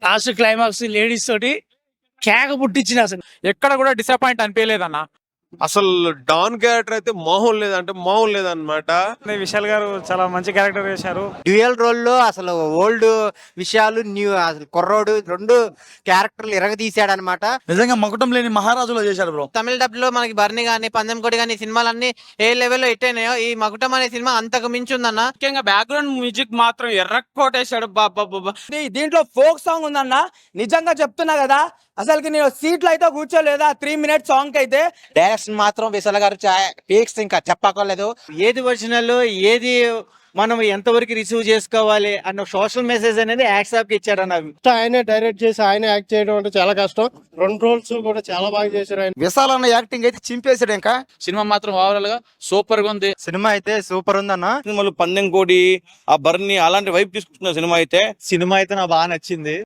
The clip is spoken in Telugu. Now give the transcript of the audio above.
లాస్ట్ క్లైమాక్స్ లేడీస్ తోటి కేక పుట్టించిన అసలు ఎక్కడ కూడా డిసప్పాయింట్ అనిపించలేదన్న. అసలు డాన్ క్యారెక్టర్ అయితే మామూలు లేదన్నమాట. విశాల్ గారు చాలా మంచి క్యారెక్టర్ చేశారు. డ్యూయల్ రోల్ లో అసలు ఓల్డ్ విషయాలు న్యూ అసలు కుర్రోడు రెండు క్యారెక్టర్లు ఇరగదీశాడు అనమాట. నిజంగా మకుటం లేని మహారాజులో చేశాడు బ్రో. తమిళ డబ్ లో మనకి బర్ని గానీ పందెంకోటి గానీ సినిమాలన్నీ ఏ లెవెల్లో హిట్ అయినాయో ఈ మకుటం అనే సినిమా అంతకు మించి ఉందన్న. ముఖ్యంగా బ్యాక్గ్రౌండ్ మ్యూజిక్ మాత్రం ఎర్రకోటేశాడు. బాబా దీంట్లో ఫోక్ సాంగ్ ఉందన్న, నిజంగా చెప్తున్నా కదా, అసలుకి నేను సీట్లు అయితే కూర్చోలేదా 3 minutes సాంగ్ అయితే. డైరెక్షన్ మాత్రం విశాల్ గారు పీక్స్ ఇంకా చెప్పక్కర్లేదు. ఏది ఒరిజినల్ ఏది మనం ఎంతవరకు రిసీవ్ చేసుకోవాలి అన్న సోషల్ మెసేజ్ అనేది యాక్సాప్ కి ఇచ్చాడు అన్న. ఆయనే డైరెక్ట్ చేసి ఆయన యాక్ట్ చేయడం అంటే చాలా కష్టం. 2 roles కూడా చాలా బాగా చేశారు ఆయన. విశాల్ అన్న యాక్టింగ్ అయితే చింపేశాడు. ఇంకా సినిమా మాత్రం ఓవరాల్ గా సూపర్ గా ఉంది. సినిమా అయితే సూపర్ ఉందన్న. సినిమాలు పందెంకోడి ఆ బర్ని అలాంటి వైపు తీసుకుంటున్న సినిమా అయితే సినిమా అయితే నాకు బాగా నచ్చింది.